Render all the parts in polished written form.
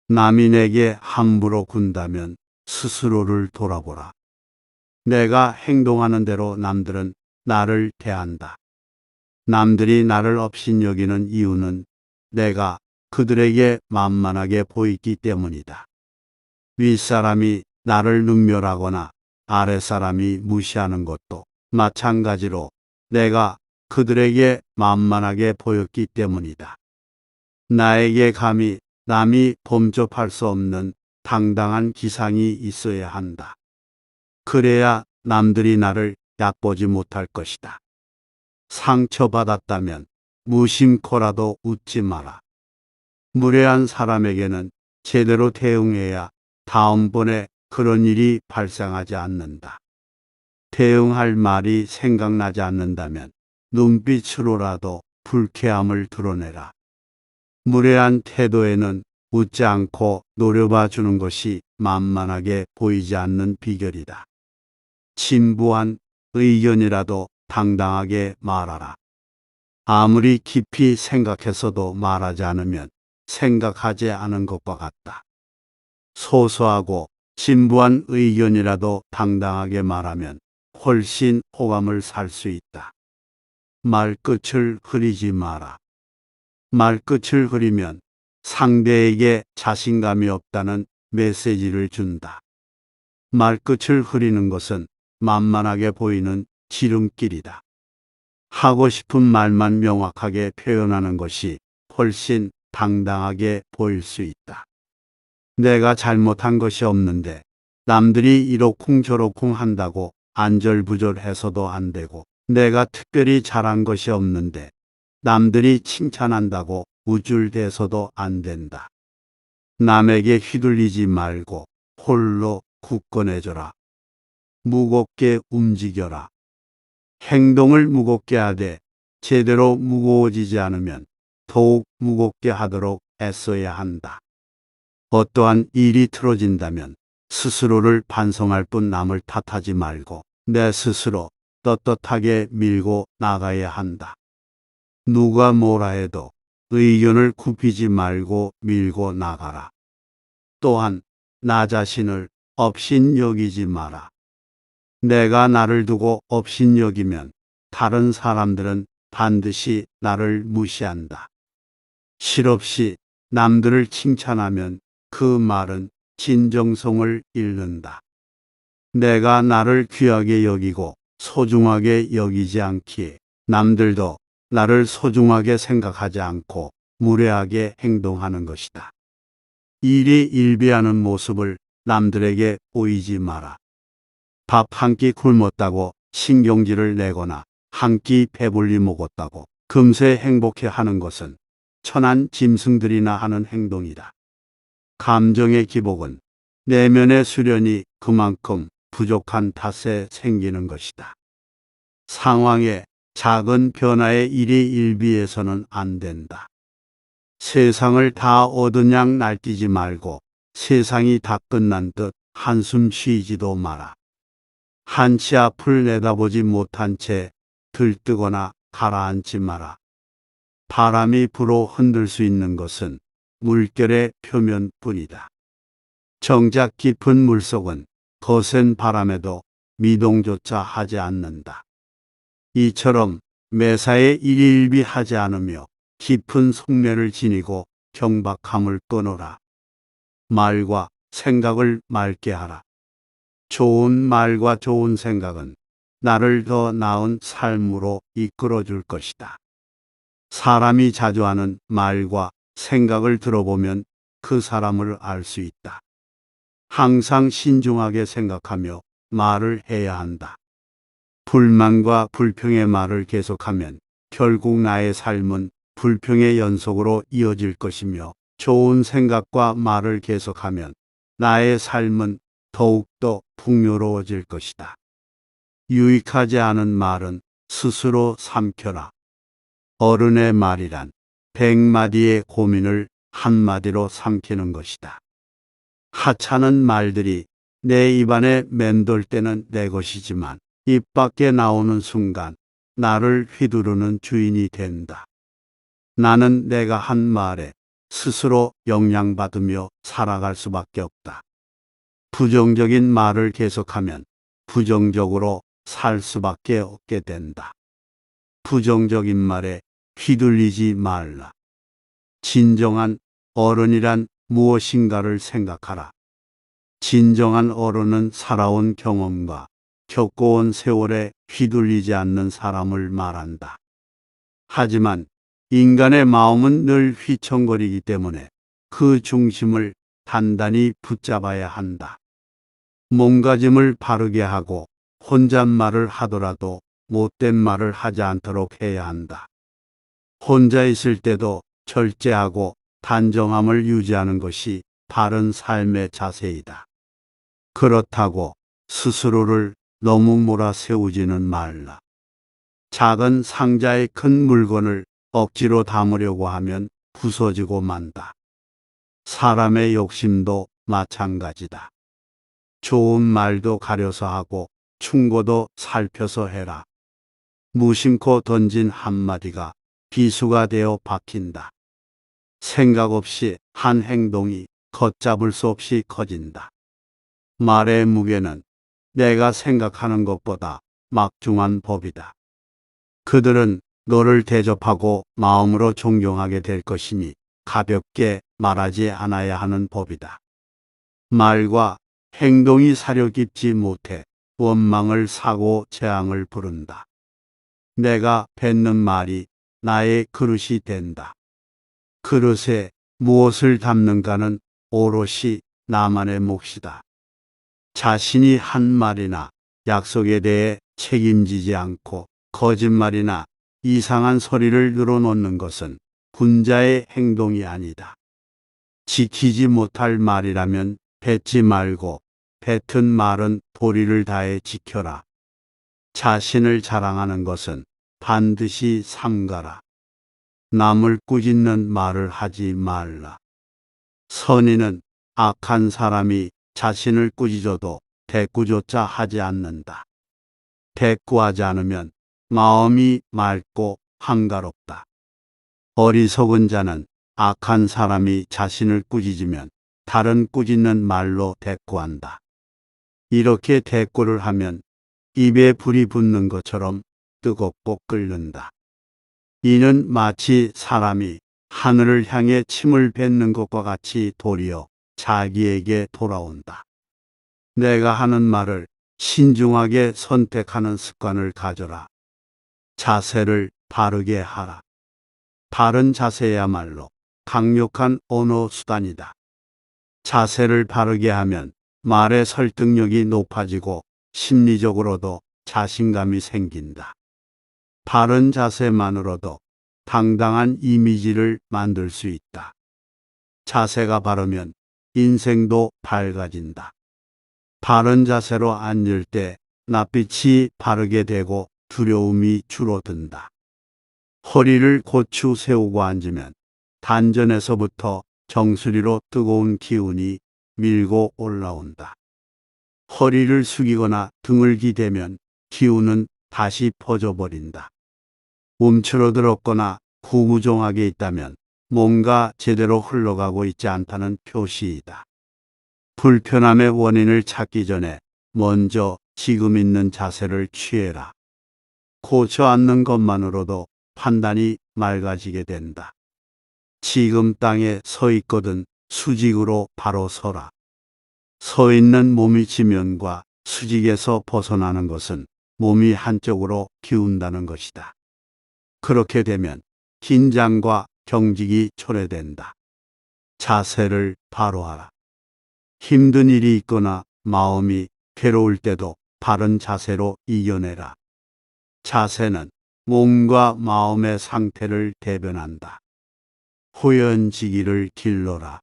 남이 내게 함부로 군다면 스스로를 돌아보라. 내가 행동하는 대로 남들은 나를 대한다. 남들이 나를 업신여기는 이유는 내가 그들에게 만만하게 보이기 때문이다. 윗사람이 나를 능멸하거나 아랫사람이 무시하는 것도 마찬가지로 내가 그들에게 만만하게 보였기 때문이다. 나에게 감히 남이 범접할 수 없는 당당한 기상이 있어야 한다. 그래야 남들이 나를 얕보지 못할 것이다. 상처받았다면 무심코라도 웃지 마라. 무례한 사람에게는 제대로 대응해야 다음번에 그런 일이 발생하지 않는다. 대응할 말이 생각나지 않는다면 눈빛으로라도 불쾌함을 드러내라. 무례한 태도에는 웃지 않고 노려봐 주는 것이 만만하게 보이지 않는 비결이다. 진부한 의견이라도 당당하게 말하라. 아무리 깊이 생각해서도 말하지 않으면 생각하지 않은 것과 같다. 소소하고 진부한 의견이라도 당당하게 말하면 훨씬 호감을 살 수 있다. 말끝을 흐리지 마라. 말끝을 흐리면 상대에게 자신감이 없다는 메시지를 준다. 말끝을 흐리는 것은 만만하게 보이는 지름길이다. 하고 싶은 말만 명확하게 표현하는 것이 훨씬 당당하게 보일 수 있다. 내가 잘못한 것이 없는데 남들이 이러쿵저러쿵 한다고 안절부절해서도 안 되고, 내가 특별히 잘한 것이 없는데 남들이 칭찬한다고 우쭐대서도 안 된다. 남에게 휘둘리지 말고 홀로 굳건해져라. 무겁게 움직여라. 행동을 무겁게 하되 제대로 무거워지지 않으면 더욱 무겁게 하도록 애써야 한다. 어떠한 일이 틀어진다면 스스로를 반성할 뿐 남을 탓하지 말고 내 스스로 떳떳하게 밀고 나가야 한다. 누가 뭐라 해도 의견을 굽히지 말고 밀고 나가라. 또한 나 자신을 업신여기지 마라. 내가 나를 두고 업신여기면 다른 사람들은 반드시 나를 무시한다. 실없이 남들을 칭찬하면 그 말은 진정성을 잃는다. 내가 나를 귀하게 여기고 소중하게 여기지 않기에 남들도 나를 소중하게 생각하지 않고 무례하게 행동하는 것이다. 일희일비하는 모습을 남들에게 보이지 마라. 밥 한 끼 굶었다고 신경질을 내거나 한 끼 배불리 먹었다고 금세 행복해 하는 것은 천한 짐승들이나 하는 행동이다. 감정의 기복은 내면의 수련이 그만큼 부족한 탓에 생기는 것이다. 상황의 작은 변화에 일희일비해서는 안 된다. 세상을 다 얻은 양 날뛰지 말고 세상이 다 끝난 듯 한숨 쉬지도 마라. 한치 앞을 내다보지 못한 채 들뜨거나 가라앉지 마라. 바람이 불어 흔들 수 있는 것은 물결의 표면뿐이다. 정작 깊은 물속은 거센 바람에도 미동조차 하지 않는다. 이처럼 매사에 일희일비하지 않으며 깊은 속내를 지니고 경박함을 끊어라. 말과 생각을 맑게 하라. 좋은 말과 좋은 생각은 나를 더 나은 삶으로 이끌어 줄 것이다. 사람이 자주 하는 말과 생각을 들어보면 그 사람을 알 수 있다. 항상 신중하게 생각하며 말을 해야 한다. 불만과 불평의 말을 계속하면 결국 나의 삶은 불평의 연속으로 이어질 것이며, 좋은 생각과 말을 계속하면 나의 삶은 더욱더 풍요로워질 것이다. 유익하지 않은 말은 스스로 삼켜라. 어른의 말이란 100마디의 고민을 한마디로 삼키는 것이다. 하찮은 말들이 내 입안에 맴돌 때는 내 것이지만 입 밖에 나오는 순간 나를 휘두르는 주인이 된다. 나는 내가 한 말에 스스로 영향받으며 살아갈 수밖에 없다. 부정적인 말을 계속하면 부정적으로 살 수밖에 없게 된다. 부정적인 말에 휘둘리지 말라. 진정한 어른이란 무엇인가를 생각하라. 진정한 어른은 살아온 경험과 겪어온 세월에 휘둘리지 않는 사람을 말한다. 하지만 인간의 마음은 늘 휘청거리기 때문에 그 중심을 단단히 붙잡아야 한다. 몸가짐을 바르게 하고 혼잣말을 하더라도 못된 말을 하지 않도록 해야 한다. 혼자 있을 때도 절제하고 단정함을 유지하는 것이 바른 삶의 자세이다. 그렇다고 스스로를 너무 몰아세우지는 말라. 작은 상자에 큰 물건을 억지로 담으려고 하면 부서지고 만다. 사람의 욕심도 마찬가지다. 좋은 말도 가려서 하고 충고도 살펴서 해라. 무심코 던진 한마디가 비수가 되어 박힌다. 생각 없이 한 행동이 걷잡을 수 없이 커진다. 말의 무게는 내가 생각하는 것보다 막중한 법이다. 그들은 너를 대접하고 마음으로 존경하게 될 것이니 가볍게 말하지 않아야 하는 법이다. 말과 행동이 사려 깊지 못해 원망을 사고 재앙을 부른다. 내가 뱉는 말이 나의 그릇이 된다. 그릇에 무엇을 담는가는 오롯이 나만의 몫이다. 자신이 한 말이나 약속에 대해 책임지지 않고 거짓말이나 이상한 소리를 늘어놓는 것은 군자의 행동이 아니다. 지키지 못할 말이라면 뱉지 말고 뱉은 말은 도리를 다해 지켜라. 자신을 자랑하는 것은 반드시 삼가라. 남을 꾸짖는 말을 하지 말라. 선인은 악한 사람이 자신을 꾸짖어도 대꾸조차 하지 않는다. 대꾸하지 않으면 마음이 맑고 한가롭다. 어리석은 자는 악한 사람이 자신을 꾸짖으면 다른 꾸짖는 말로 대꾸한다. 이렇게 대꾸를 하면 입에 불이 붙는 것처럼 뜨겁고 끓는다. 이는 마치 사람이 하늘을 향해 침을 뱉는 것과 같이 도리어 자기에게 돌아온다. 내가 하는 말을 신중하게 선택하는 습관을 가져라. 자세를 바르게 하라. 바른 자세야말로 강력한 언어 수단이다. 자세를 바르게 하면 말의 설득력이 높아지고 심리적으로도 자신감이 생긴다. 바른 자세만으로도 당당한 이미지를 만들 수 있다. 자세가 바르면 인생도 밝아진다. 바른 자세로 앉을 때 낯빛이 바르게 되고 두려움이 줄어든다. 허리를 고추 세우고 앉으면 단전에서부터 정수리로 뜨거운 기운이 밀고 올라온다. 허리를 숙이거나 등을 기대면 기운은 다시 퍼져버린다. 움츠러들었거나 구부정하게 있다면 뭔가 제대로 흘러가고 있지 않다는 표시이다. 불편함의 원인을 찾기 전에 먼저 지금 있는 자세를 취해라. 고쳐 앉는 것만으로도 판단이 맑아지게 된다. 지금 땅에 서 있거든 수직으로 바로 서라. 서 있는 몸이 지면과 수직에서 벗어나는 것은 몸이 한쪽으로 기운다는 것이다. 그렇게 되면 긴장과 경직이 초래된다. 자세를 바로 하라. 힘든 일이 있거나 마음이 괴로울 때도 바른 자세로 이겨내라. 자세는 몸과 마음의 상태를 대변한다. 호연지기를 길러라.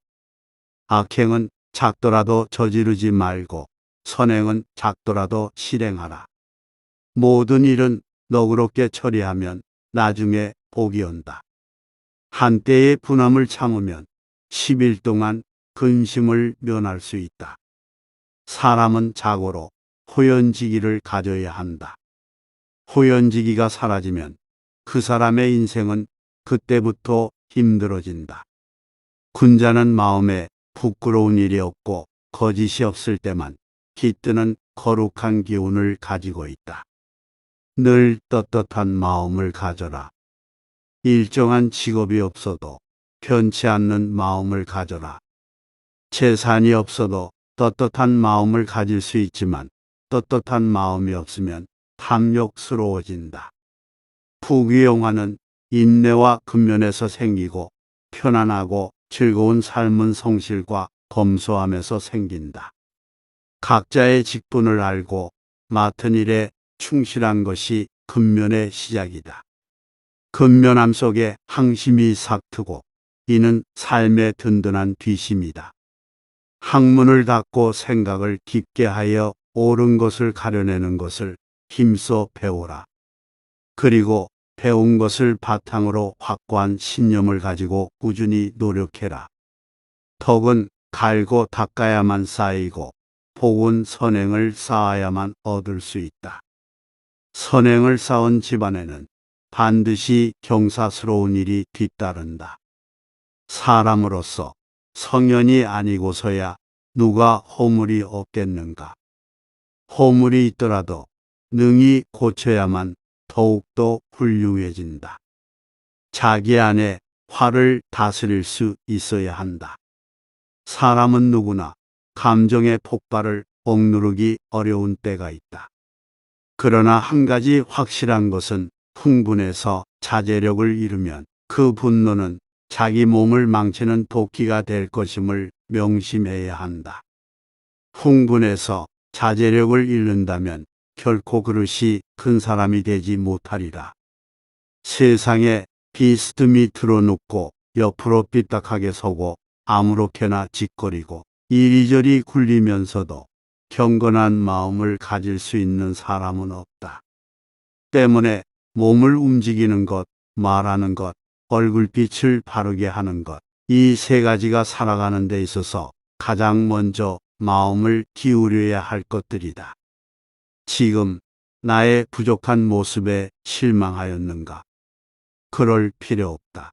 악행은 작더라도 저지르지 말고 선행은 작더라도 실행하라. 모든 일은 너그럽게 처리하면 나중에 복이 온다. 한때의 분함을 참으면 10일 동안 근심을 면할 수 있다. 사람은 자고로 호연지기를 가져야 한다. 호연지기가 사라지면 그 사람의 인생은 그때부터 힘들어진다. 군자는 마음에 부끄러운 일이 없고 거짓이 없을 때만 깃드는 거룩한 기운을 가지고 있다. 늘 떳떳한 마음을 가져라. 일정한 직업이 없어도 변치 않는 마음을 가져라. 재산이 없어도 떳떳한 마음을 가질 수 있지만 떳떳한 마음이 없으면 탐욕스러워진다. 부귀영화는 인내와 근면에서 생기고 편안하고 즐거운 삶은 성실과 검소함에서 생긴다. 각자의 직분을 알고 맡은 일에 충실한 것이 근면의 시작이다. 근면함 속에 항심이 삭트고 이는 삶의 든든한 뒤심이다. 학문을 닫고 생각을 깊게 하여 옳은 것을 가려내는 것을 힘써 배우라. 그리고 배운 것을 바탕으로 확고한 신념을 가지고 꾸준히 노력해라. 덕은 갈고 닦아야만 쌓이고 복은 선행을 쌓아야만 얻을 수 있다. 선행을 쌓은 집안에는 반드시 경사스러운 일이 뒤따른다. 사람으로서 성현이 아니고서야 누가 허물이 없겠는가. 허물이 있더라도 능히 고쳐야만 더욱더 훌륭해진다. 자기 안에 화를 다스릴 수 있어야 한다. 사람은 누구나 감정의 폭발을 억누르기 어려운 때가 있다. 그러나 한 가지 확실한 것은 흥분해서 자제력을 잃으면 그 분노는 자기 몸을 망치는 도끼가 될 것임을 명심해야 한다. 흥분해서 자제력을 잃는다면 결코 그릇이 큰 사람이 되지 못하리라. 세상에 비스듬히 틀어눕고 옆으로 삐딱하게 서고 아무렇게나 짓거리고 이리저리 굴리면서도 경건한 마음을 가질 수 있는 사람은 없다. 때문에 몸을 움직이는 것, 말하는 것, 얼굴빛을 바르게 하는 것, 이 세 가지가 살아가는 데 있어서 가장 먼저 마음을 기울여야 할 것들이다. 지금 나의 부족한 모습에 실망하였는가? 그럴 필요 없다.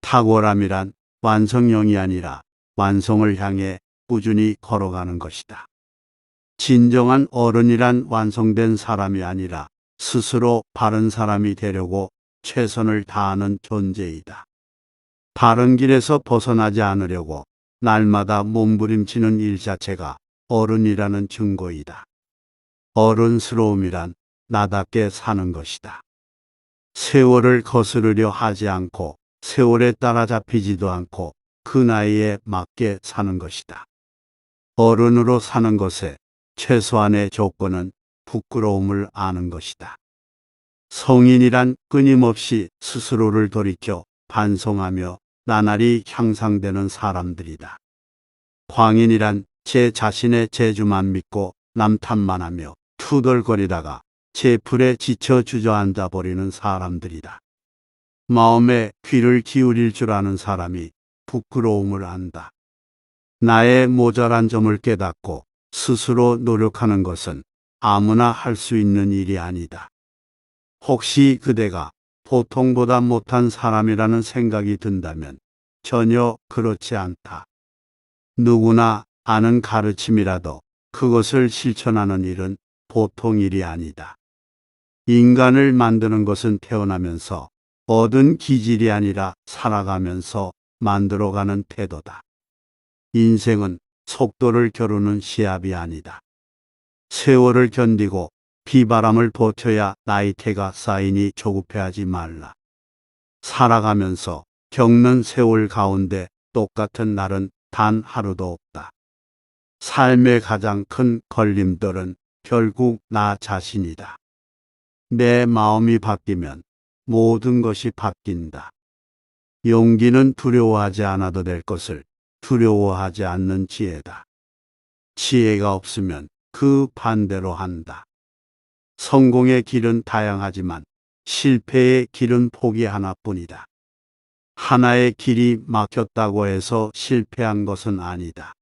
탁월함이란 완성형이 아니라 완성을 향해 꾸준히 걸어가는 것이다. 진정한 어른이란 완성된 사람이 아니라 스스로 바른 사람이 되려고 최선을 다하는 존재이다. 바른 길에서 벗어나지 않으려고 날마다 몸부림치는 일 자체가 어른이라는 증거이다. 어른스러움이란 나답게 사는 것이다. 세월을 거스르려 하지 않고 세월에 따라잡히지도 않고 그 나이에 맞게 사는 것이다. 어른으로 사는 것에 최소한의 조건은 부끄러움을 아는 것이다. 성인이란 끊임없이 스스로를 돌이켜 반성하며 나날이 향상되는 사람들이다. 광인이란 제 자신의 재주만 믿고 남 탓만 하며 투덜거리다가 제 풀에 지쳐 주저앉아 버리는 사람들이다. 마음에 귀를 기울일 줄 아는 사람이 부끄러움을 안다. 나의 모자란 점을 깨닫고 스스로 노력하는 것은 아무나 할 수 있는 일이 아니다. 혹시 그대가 보통보다 못한 사람이라는 생각이 든다면 전혀 그렇지 않다. 누구나 아는 가르침이라도 그것을 실천하는 일은 보통 일이 아니다. 인간을 만드는 것은 태어나면서 얻은 기질이 아니라 살아가면서 만들어가는 태도다. 인생은 속도를 겨루는 시합이 아니다. 세월을 견디고 비바람을 버텨야 나이테가 쌓이니 조급해하지 말라. 살아가면서 겪는 세월 가운데 똑같은 날은 단 하루도 없다. 삶의 가장 큰 걸림돌은 결국 나 자신이다. 내 마음이 바뀌면 모든 것이 바뀐다. 용기는 두려워하지 않아도 될 것을 두려워하지 않는 지혜다. 지혜가 없으면 그 반대로 한다. 성공의 길은 다양하지만 실패의 길은 폭이 하나뿐이다. 하나의 길이 막혔다고 해서 실패한 것은 아니다.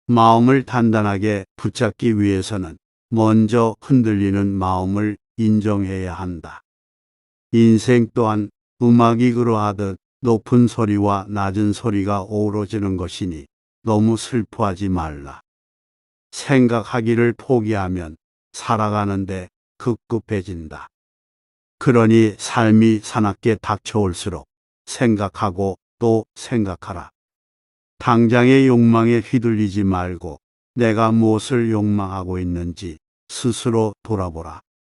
마음을 단단하게 붙잡기 위해서는 먼저 흔들리는 마음을 인정해야 한다. 인생 또한 음악이 그러하듯 높은 소리와 낮은 소리가 어우러지는 것이니 너무 슬퍼하지 말라. 생각하기를 포기하면 살아가는데 급급해진다. 그러니 삶이 사납게 닥쳐올수록 생각하고 또 생각하라. 당장의 욕망에 휘둘리지 말고 내가 무엇을 욕망하고 있는지 스스로 돌아보라.